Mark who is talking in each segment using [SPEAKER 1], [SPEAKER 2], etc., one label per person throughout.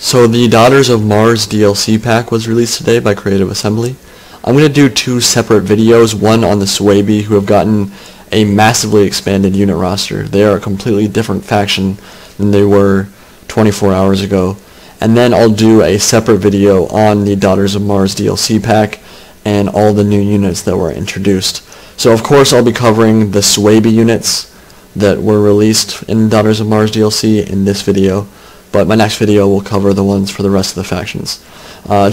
[SPEAKER 1] So the Daughters of Mars DLC pack was released today by Creative Assembly. I'm going to do two separate videos, one on the Suebi, who have gotten a massively expanded unit roster. They are a completely different faction than they were 24 hours ago. And then I'll do a separate video on the Daughters of Mars DLC pack and all the new units that were introduced. So of course I'll be covering the Suebi units that were released in Daughters of Mars DLC in this video, but my next video will cover the ones for the rest of the factions.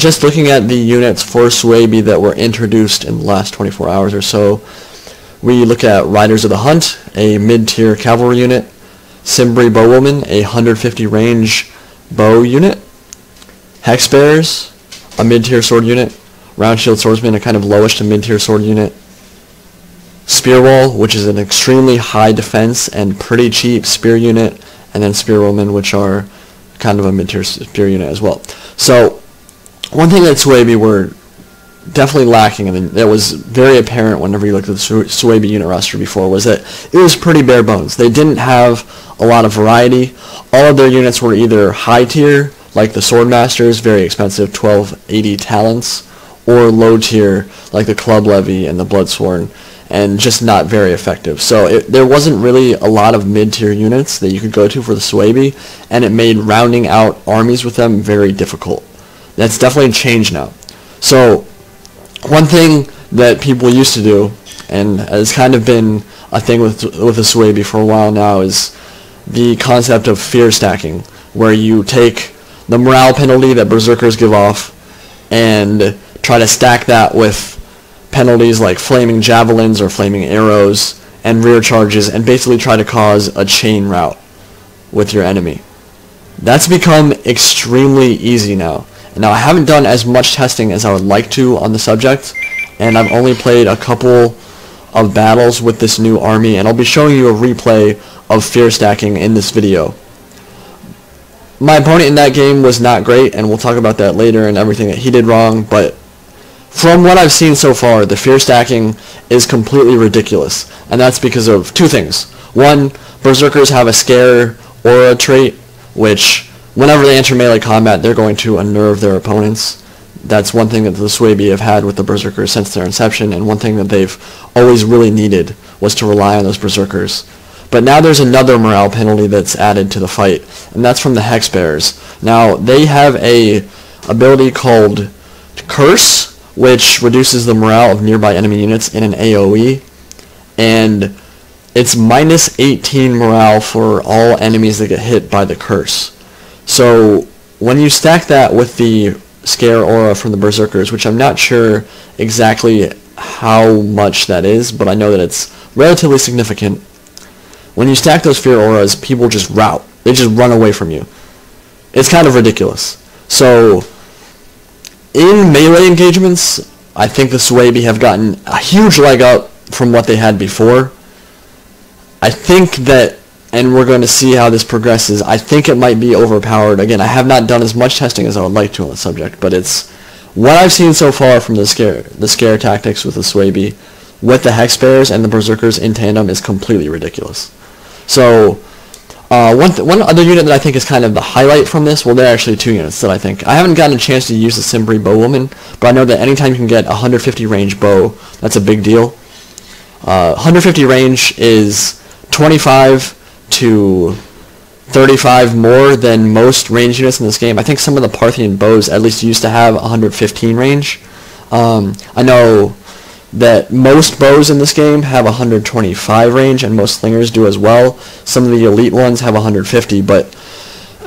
[SPEAKER 1] Just looking at the units for Suebi that were introduced in the last 24 hours or so, we look at Riders of the Hunt, a mid-tier cavalry unit, Cimbri Bowwoman, a 150 range bow unit, Hex Bearers, a mid-tier sword unit, Round Shield Swordsman, a kind of lowish to mid-tier sword unit, Spearwall, which is an extremely high defense and pretty cheap spear unit, and then Spearwoman, which are kind of a mid-tier spear unit as well. So one thing that Suebi were definitely lacking, and that was very apparent whenever you looked at the Suebi unit roster before, was that it was pretty bare bones. They didn't have a lot of variety. All of their units were either high tier, like the Swordmasters, very expensive, 1280 talents, or low tier, like the Club Levy and the Bloodsworn, and just not very effective. So there wasn't really a lot of mid-tier units that you could go to for the Suebi, and it made rounding out armies with them very difficult. That's definitely changed now. So one thing that people used to do, and has kind of been a thing with the Suebi for a while now, is the concept of fear stacking, where you take the morale penalty that Berserkers give off and try to stack that with penalties like flaming javelins or flaming arrows and rear charges, and basically try to cause a chain rout with your enemy. That's become extremely easy now. Now, I haven't done as much testing as I would like to on the subject, and I've only played a couple of battles with this new army, and I'll be showing you a replay of fear stacking in this video. My opponent in that game was not great, and we'll talk about that later and everything that he did wrong, but from what I've seen so far, the fear stacking is completely ridiculous, and that's because of two things. One, Berserkers have a scare aura trait, which whenever they enter melee combat, they're going to unnerve their opponents. That's one thing that the Suebi have had with the Berserkers since their inception, and one thing that they've always really needed was to rely on those Berserkers. But now there's another morale penalty that's added to the fight, and that's from the Hex Bearers. Now, they have a ability called Curse, which reduces the morale of nearby enemy units in an AoE, and it's minus 18 morale for all enemies that get hit by the Curse. So when you stack that with the Scare Aura from the Berserkers, which I'm not sure exactly how much that is, but I know that it's relatively significant, when you stack those Fear Auras, people just rout. They just run away from you. It's kind of ridiculous. So in melee engagements, I think the Suebi have gotten a huge leg up from what they had before. I think that, and we're going to see how this progresses, I think it might be overpowered. Again, I have not done as much testing as I would like to on the subject, but it's what I've seen so far from the scare tactics with the Suebi, with the Hex Bearers and the Berserkers in tandem, is completely ridiculous. So one other unit that I think is kind of the highlight from this, well, there are actually two units that I think. I haven't gotten a chance to use the Cimbri Bowwoman, but I know that anytime you can get a 150 range bow, that's a big deal. 150 range is 25 to 35 more than most range units in this game. I think some of the Parthian bows at least used to have 115 range. I know that most bows in this game have 125 range, and most slingers do as well. Some of the elite ones have 150, but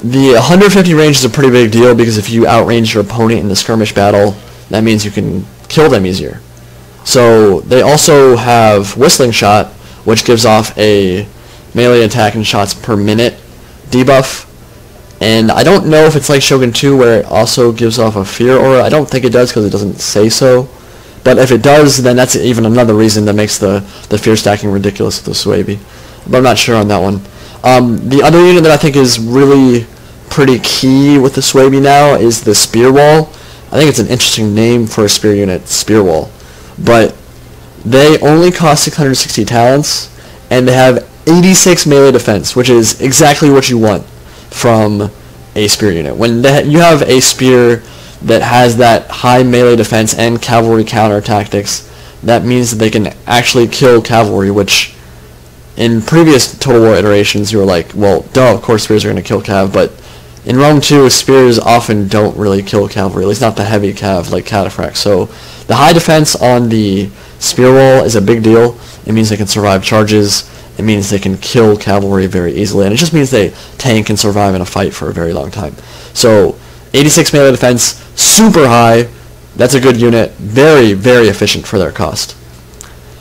[SPEAKER 1] the 150 range is a pretty big deal, because if you outrange your opponent in the skirmish battle, that means you can kill them easier. So they also have Whistling Shot, which gives off a melee attack and shots per minute debuff, and I don't know if it's like Shogun 2 where it also gives off a Fear Aura. I don't think it does because it doesn't say so. But if it does, then that's even another reason that makes the fear stacking ridiculous with the Suebi. But I'm not sure on that one. The other unit that I think is really pretty key with the Suebi now is the Spearwall. I think it's an interesting name for a spear unit, Spearwall. But they only cost 660 talents, and they have 86 melee defense, which is exactly what you want from a spear unit. When you have a spear that has that high melee defense and cavalry counter tactics, that means that they can actually kill cavalry, which in previous Total War iterations you were like, well, duh, of course spears are going to kill cav, but in Rome 2, spears often don't really kill cavalry, at least not the heavy cav like cataphracts. So the high defense on the spear wall is a big deal. It means they can survive charges. It means they can kill cavalry very easily, and it just means they tank and survive in a fight for a very long time. So 86 melee defense, super high. That's a good unit. Very, very efficient for their cost.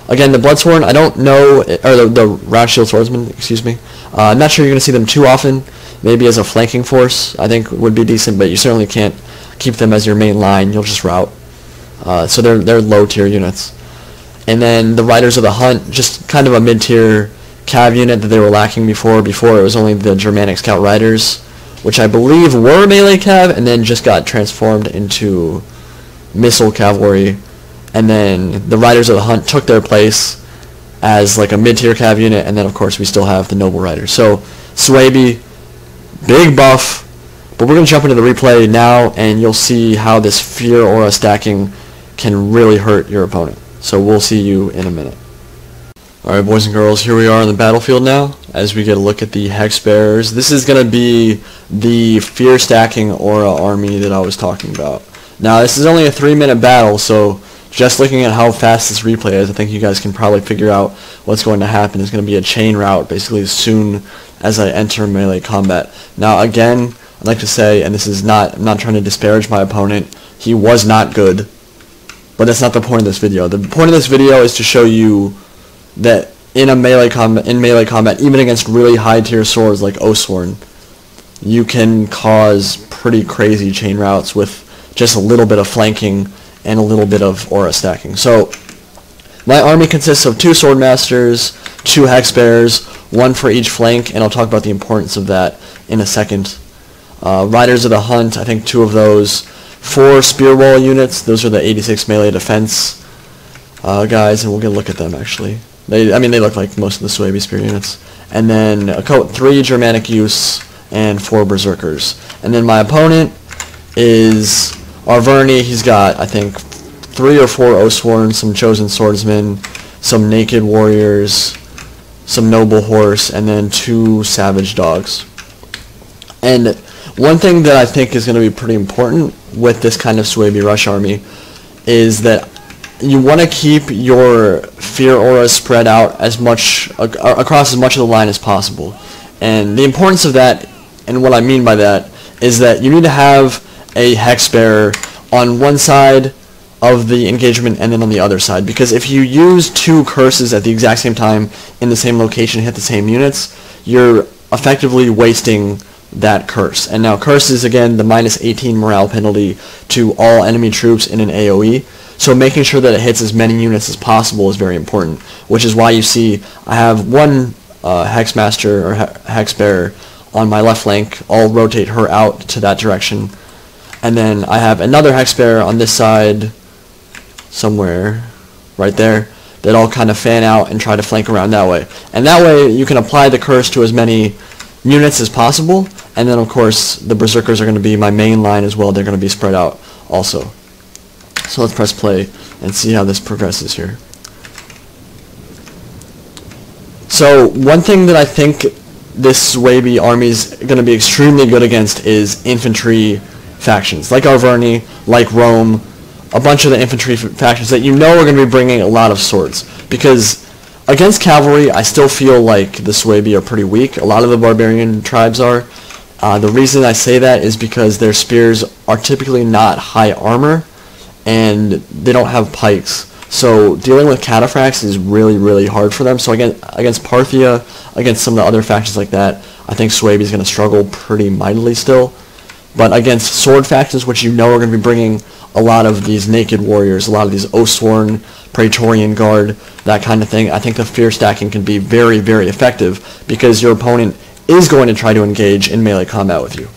[SPEAKER 1] Again, the Bloodsworn, I don't know, or the Round Shield Swordsman, excuse me. I'm not sure you're going to see them too often. Maybe as a flanking force, I think would be decent, but you certainly can't keep them as your main line. You'll just rout. So they're low tier units. And then the Riders of the Hunt, just kind of a mid-tier cav unit that they were lacking before. Before it was only the Germanic Scout Riders, which I believe were melee cav, and then just got transformed into missile cavalry. And then the Riders of the Hunt took their place as like a mid-tier cav unit, and then of course we still have the Noble Riders. So Suebi, big buff, but we're going to jump into the replay now, and you'll see how this Fear Aura stacking can really hurt your opponent. So we'll see you in a minute. Alright, boys and girls, here we are on the battlefield now as we get a look at the Hex Bearers. This is going to be the Fear stacking Aura army that I was talking about. Now, this is only a 3-minute battle, so just looking at how fast this replay is, I think you guys can probably figure out what's going to happen. It's going to be a chain route basically as soon as I enter melee combat. Now, again, I'd like to say, and this is not, I'm not trying to disparage my opponent, he was not good, but that's not the point of this video. The point of this video is to show you that in melee combat, even against really high tier swords like Oathsworn, you can cause pretty crazy chain routes with just a little bit of flanking and a little bit of aura stacking. So my army consists of 2 Swordmasters, 2 Hex Bearers, 1 for each flank, and I'll talk about the importance of that in a second. Riders of the Hunt, I think 2 of those. 4 Spear Wall units, those are the 86 melee defense guys, and we'll get a look at them actually. They look like most of the Suebi Spear units. And then 3 Germanic Use and 4 Berserkers. And then my opponent is Arverni. He's got, I think, 3 or 4 Oathsworn, some Chosen Swordsmen, some Naked Warriors, some Noble Horse, and then 2 Savage Dogs. And one thing that I think is going to be pretty important with this kind of Suebi Rush army is that you want to keep your Fear Aura spread out as much across as much of the line as possible. And the importance of that, and what I mean by that, is that you need to have a Hex Bearer on one side of the engagement and then on the other side, because if you use 2 curses at the exact same time in the same location, hit the same units, you're effectively wasting that curse. And now curse is again the -18 morale penalty to all enemy troops in an AoE, so making sure that it hits as many units as possible is very important, which is why you see I have 1 Hexmaster or Hex Bearer on my left flank. I'll rotate her out to that direction, and then I have another Hex Bearer on this side somewhere right there that I'll kind of fan out and try to flank around that way. And that way you can apply the curse to as many units as possible, and then of course the Berserkers are going to be my main line as well. They're going to be spread out also. So let's press play and see how this progresses here. So one thing that I think this Suebi army is going to be extremely good against is infantry factions, like Arverni, like Rome, a bunch of the infantry factions that you know are going to be bringing a lot of swords. Because against cavalry, I still feel like the Suebi are pretty weak. A lot of the barbarian tribes are. The reason I say that is because their spears are typically not high armor, and they don't have pikes. So dealing with cataphracts is really, really hard for them. So against Parthia, against some of the other factions like that, I think Suebi is going to struggle pretty mightily still. But against sword factions, which you know are going to be bringing a lot of these Naked Warriors, a lot of these Oathsworn, Praetorian Guard, that kind of thing, I think the fear stacking can be very, very effective because your opponent is going to try to engage in melee combat with you.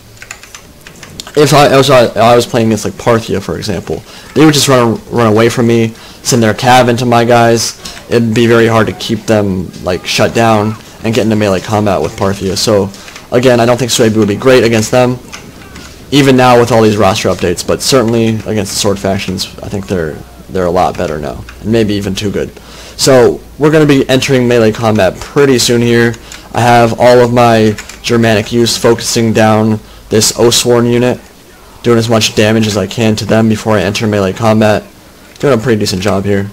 [SPEAKER 1] If I was playing against like Parthia, for example, they would just run away from me, send their cav into my guys. It'd be very hard to keep them like shut down and get into melee combat with Parthia. So again, I don't think Suebi would be great against them, even now with all these roster updates, but certainly against the sword factions, I think they're a lot better now, and maybe even too good. So we're going to be entering melee combat pretty soon here. I have all of my Germanic use focusing down this Oathsworn unit, doing as much damage as I can to them before I enter melee combat. Doing a pretty decent job here.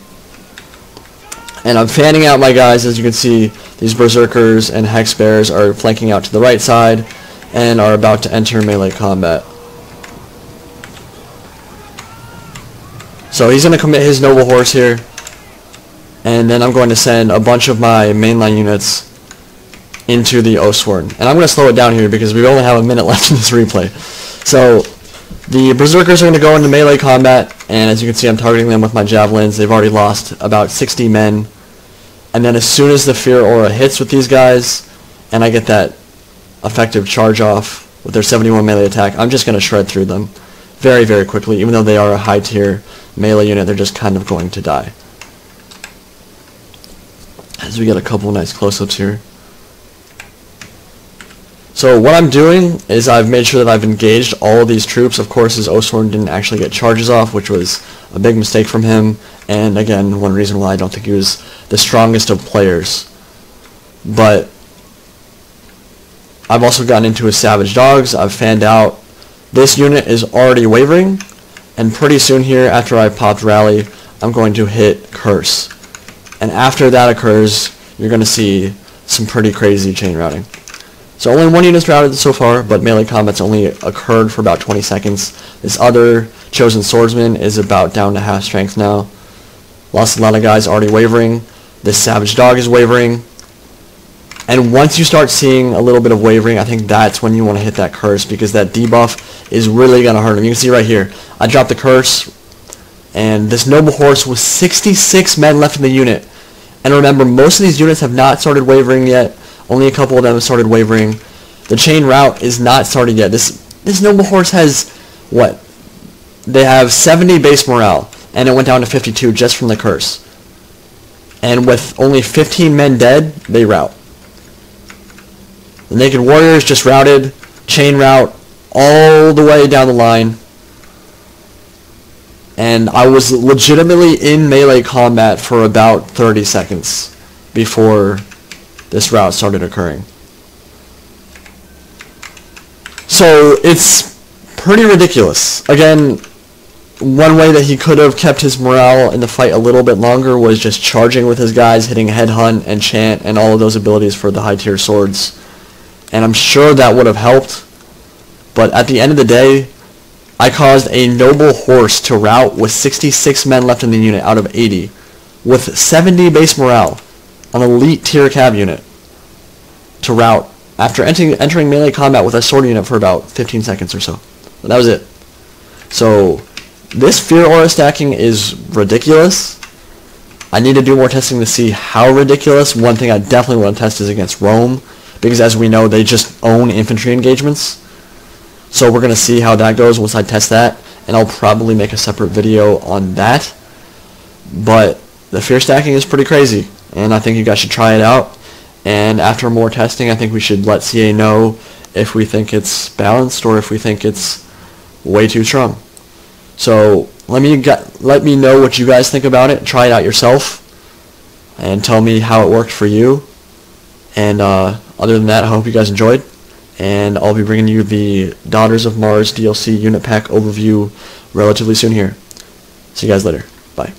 [SPEAKER 1] And I'm fanning out my guys. As you can see, these Berserkers and Hex Bears are flanking out to the right side and are about to enter melee combat. So he's going to commit his Noble Horse here, and then I'm going to send a bunch of my mainline units into the Oathsworn. And I'm going to slow it down here because we only have a minute left in this replay. So the Berserkers are going to go into melee combat, and as you can see, I'm targeting them with my javelins. They've already lost about 60 men. And then as soon as the Fear Aura hits with these guys, and I get that effective charge off with their 71 melee attack, I'm just going to shred through them very, very quickly. Even though they are a high tier melee unit, they're just kind of going to die. As we get a couple nice close-ups here. So what I'm doing is I've made sure that I've engaged all of these troops. Of course, his Oathsworn didn't actually get charges off, which was a big mistake from him. And again, one reason why I don't think he was the strongest of players. But I've also gotten into his Savage Dogs. I've fanned out. This unit is already wavering. And pretty soon here, after I popped Rally, I'm going to hit Curse. And after that occurs, you're going to see some pretty crazy chain routing. So only one unit's routed so far, but melee combat's only occurred for about 20 seconds. This other chosen swordsman is about down to half strength now. Lost a lot of guys already wavering. This Savage Dog is wavering. And once you start seeing a little bit of wavering, I think that's when you want to hit that Curse, because that debuff is really going to hurt him. You can see right here, I dropped the Curse, and this Noble Horse was 66 men left in the unit. And remember, most of these units have not started wavering yet. Only a couple of them have started wavering. The chain route is not started yet. This Noble Horse has, what? They have 70 base morale, and it went down to 52 just from the Curse. And with only 15 men dead, they rout. The Naked Warriors just routed, chain route, all the way down the line. And I was legitimately in melee combat for about 30 seconds before this route started occurring. So it's pretty ridiculous. Again, one way that he could have kept his morale in the fight a little bit longer was just charging with his guys, hitting Headhunt and Chant and all of those abilities for the high tier swords. And I'm sure that would have helped. But at the end of the day, I caused a Noble Horse to rout with 66 men left in the unit out of 80, with 70 base morale, an elite tier cab unit, to rout after entering melee combat with a sword unit for about 15 seconds or so. But that was it. So this Fear Aura stacking is ridiculous. I need to do more testing to see how ridiculous. One thing I definitely want to test is against Rome, because as we know, they just own infantry engagements. So we're going to see how that goes once I test that, and I'll probably make a separate video on that. But the fear stacking is pretty crazy, and I think you guys should try it out. And after more testing, I think we should let CA know if we think it's balanced or if we think it's way too strong. So let me know what you guys think about it. Try it out yourself, and tell me how it worked for you. And other than that, I hope you guys enjoyed. And I'll be bringing you the Daughters of Mars DLC unit pack overview relatively soon here. See you guys later. Bye.